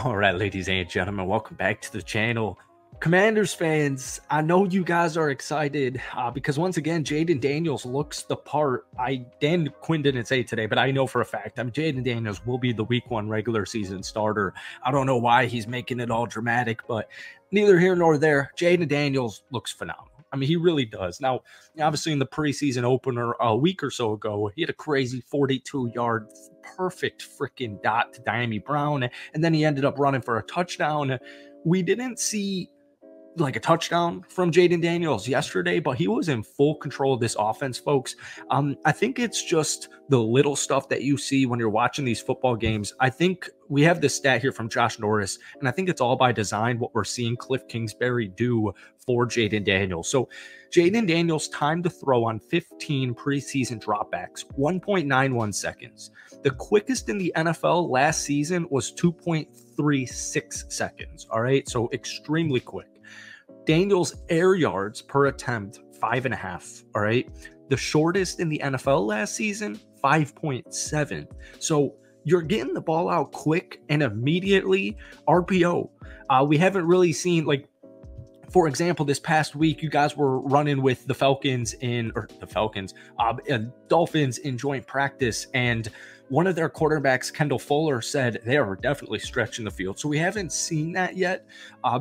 All right, ladies and gentlemen, welcome back to the channel. Commanders fans, I know you guys are excited because once again, Jayden Daniels looks the part. Dan Quinn didn't say today, but I know for a fact, Jayden Daniels will be the week 1 regular season starter. I don't know why he's making it all dramatic, but neither here nor there. Jayden Daniels looks phenomenal. He really does. Now, obviously in the preseason opener a week or so ago, he had a crazy 42-yard perfect freaking dot to Dyami Brown, and then he ended up running for a touchdown. We didn't see like a touchdown from Jayden Daniels yesterday, but he was in full control of this offense, folks. I think it's just the little stuff that you see when you're watching these football games. I think we have this stat here from Josh Norris, and I think it's all by design what we're seeing Cliff Kingsbury do for Jayden Daniels. So Jayden Daniels' time to throw on 15 preseason dropbacks, 1.91 seconds. The quickest in the NFL last season was 2.36 seconds. All right, so extremely quick. Daniels' air yards per attempt, 5.5. All right. The shortest in the NFL last season, 5.7. So you're getting the ball out quick and immediately. RPO. We haven't really seen, like, for example, this past week, you guys were running with the Dolphins in joint practice, and one of their quarterbacks, Kendall Fuller, said they are definitely stretching the field. So we haven't seen that yet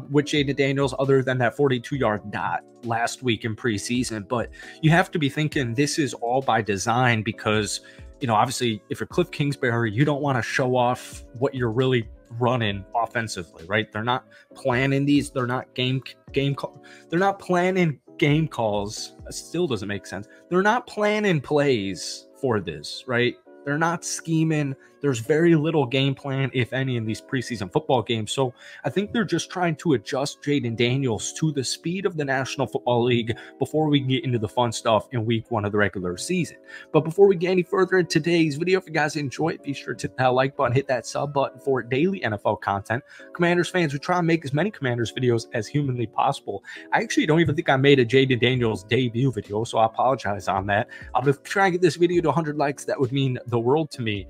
with Jayden Daniels, other than that 42-yard dot last week in preseason. But you have to be thinking this is all by design because, obviously, if you're Cliff Kingsbury, you don't want to show off what you're really running offensively, right? They're not planning these. They're not they're not planning game calls. It still doesn't make sense. They're not planning plays for this, right? They're not scheming. There's very little game plan, if any, in these preseason football games. So I think they're just trying to adjust Jayden Daniels to the speed of the National Football League before we can get into the fun stuff in week 1 of the regular season. But before we get any further in today's video, if you guys enjoy it, be sure to hit that like button, hit that sub button for daily NFL content. Commanders fans, we try and make as many Commanders videos as humanly possible. I actually don't even think I made a Jayden Daniels debut video, so I apologize on that. I'll be trying to get this video to 100 likes. That would mean the world to me.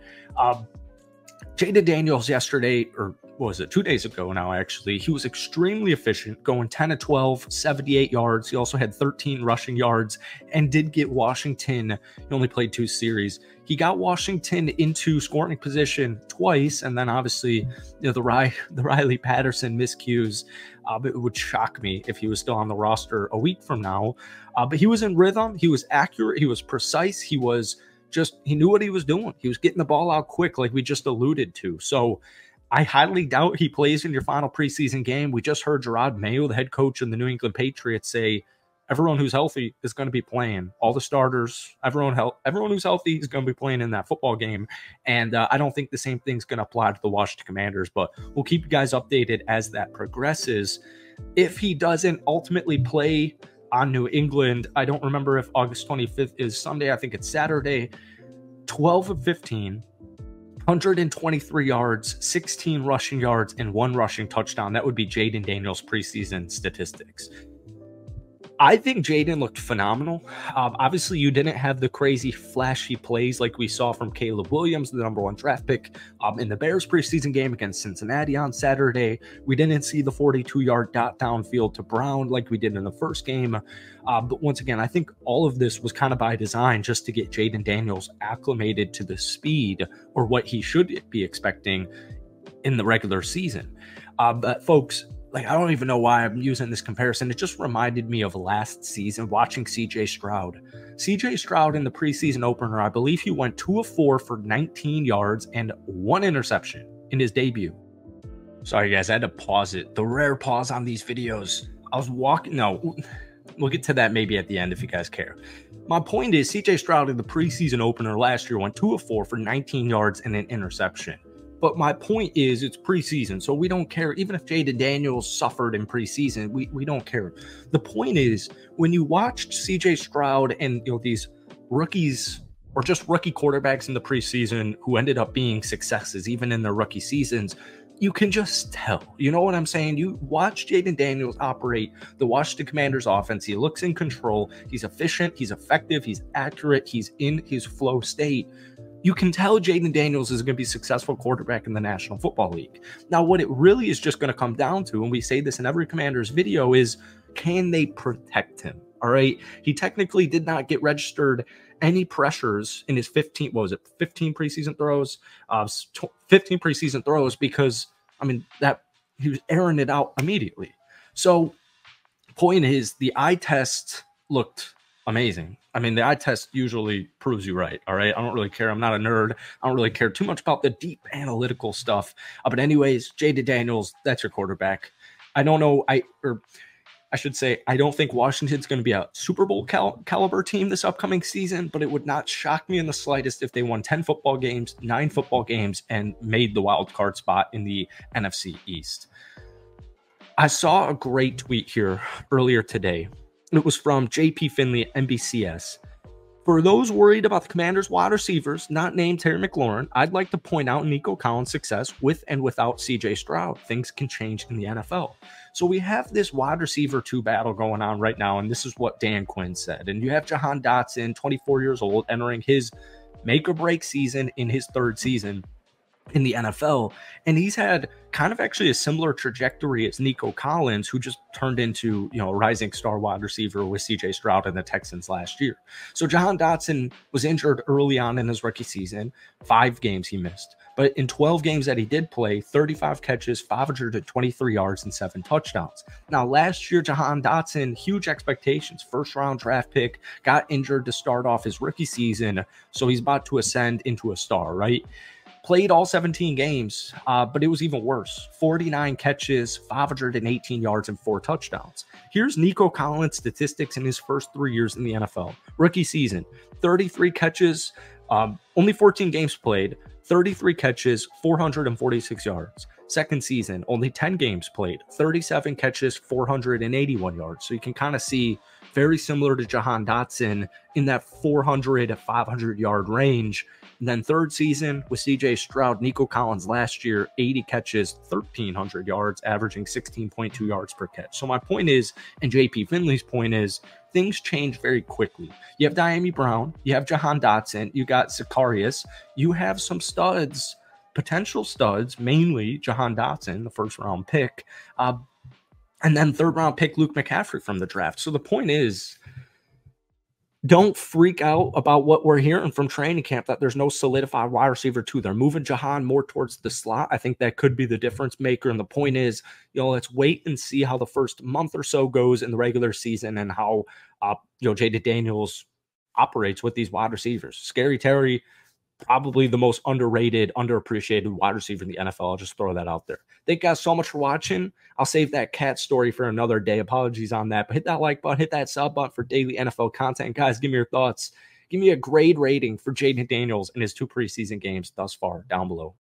Jayden Daniels yesterday, or what was it, 2 days ago now, actually, he was extremely efficient, going 10 of 12, 78 yards. He also had 13 rushing yards and did get Washington. He only played 2 series. He got Washington into scoring position twice, and then obviously, the Riley Patterson miscues. It would shock me if he was still on the roster a week from now. But he was in rhythm. He was accurate. He was precise. He knew what he was doing. He was getting the ball out quick, like we just alluded to. So I highly doubt he plays in your final preseason game. We just heard Gerard Mayo, the head coach of the New England Patriots, say everyone who's healthy is going to be playing. All the starters, everyone who's healthy is going to be playing in that football game. And I don't think the same thing's going to apply to the Washington Commanders, but we'll keep you guys updated as that progresses. If he doesn't ultimately play on New England, I don't remember if August 25th is Sunday. I think it's Saturday. 12 of 15, 123 yards, 16 rushing yards, and 1 rushing touchdown. That would be Jayden Daniels' preseason statistics. I think Jayden looked phenomenal. Obviously, you didn't have the crazy flashy plays like we saw from Caleb Williams, the #1 draft pick, in the Bears preseason game against Cincinnati on Saturday. We didn't see the 42-yard dot downfield to Brown like we did in the first game. But once again, I think all of this was kind of by design just to get Jayden Daniels acclimated to the speed or what he should be expecting in the regular season. But folks, I don't even know why I'm using this comparison. It just reminded me of last season watching CJ Stroud. CJ Stroud in the preseason opener, I believe he went 2 of 4 for 19 yards and 1 interception in his debut. Sorry, guys, I had to pause it. The rare pause on these videos. I was walking. No, we'll get to that maybe at the end if you guys care. My point is, CJ Stroud in the preseason opener last year went 2 of 4 for 19 yards and an interception. But my point is, it's preseason, so we don't care. Even if Jayden Daniels suffered in preseason, we don't care. The point is, when you watched CJ Stroud and these rookies or just rookie quarterbacks in the preseason who ended up being successes even in their rookie seasons, you can just tell. You know what I'm saying? You watch Jayden Daniels operate the Washington Commanders offense. He looks in control. He's efficient. He's effective. He's accurate. He's in his flow state. you can tell Jaden Daniels is going to be a successful quarterback in the National Football League. Now, what it really is just going to come down to, and we say this in every Commanders video, is can they protect him? All right. He technically did not get registered any pressures in his 15 preseason throws, 15 preseason throws, because that he was airing it out immediately. So point is, the eye test looked amazing. The eye test usually proves you right. All right. I don't really care. I'm not a nerd. I don't really care too much about the deep analytical stuff. But anyways, Jaden Daniels, that's your quarterback. I don't know. I should say, I don't think Washington's going to be a Super Bowl caliber team this upcoming season, but it would not shock me in the slightest if they won 10 football games, 9 football games, and made the wild card spot in the NFC East. I saw a great tweet here earlier today. It was from JP Finley at NBCS. For those worried about the Commanders' wide receivers, not named Terry McLaurin, I'd like to point out Nico Collins' success with and without CJ Stroud. Things can change in the NFL. So we have this wide receiver 2 battle going on right now, and this is what Dan Quinn said. And you have Jahan Dotson, 24 years old, entering his make-or-break season in his 3rd season in the NFL, and he's had kind of actually a similar trajectory as Nico Collins, who just turned into, a rising star wide receiver with CJ Stroud and the Texans last year. So Jahan Dotson was injured early on in his rookie season. 5 games he missed, but in 12 games that he did play, 35 catches, 523 yards, and 7 touchdowns. Now, last year, Jahan Dotson, huge expectations, 1st-round draft pick, got injured to start off his rookie season, so he's about to ascend into a star, right? Played all 17 games, but it was even worse. 49 catches, 518 yards, and 4 touchdowns. Here's Nico Collins' statistics in his first 3 years in the NFL. Rookie season, 33 catches, only 14 games played, 33 catches, 446 yards. Second season, only 10 games played, 37 catches, 481 yards. So you can kind of see very similar to Jahan Dotson in that 400 to 500 yard range. And then 3rd season with CJ Stroud, Nico Collins last year, 80 catches, 1,300 yards, averaging 16.2 yards per catch. So my point is, and JP Finley's point is, things change very quickly. You have Dyami Brown, you have Jahan Dotson, you got Zacharias, you have some studs, potential studs, mainly Jahan Dotson, the 1st-round pick, and then 3rd-round pick Luke McCaffrey from the draft. So the point is, don't freak out about what we're hearing from training camp, that there's no solidified wide receiver 2. They're moving Jahan more towards the slot. I think that could be the difference maker. And the point is, let's wait and see how the first month or so goes in the regular season and how, Jaden Daniels operates with these wide receivers. Scary Terry, probably the most underrated, underappreciated wide receiver in the NFL. I'll just throw that out there. Thank you guys so much for watching. I'll save that cat story for another day. Apologies on that. But hit that like button, hit that sub button for daily NFL content. Guys, give me your thoughts. Give me a grade rating for Jaden Daniels in his 2 preseason games thus far down below.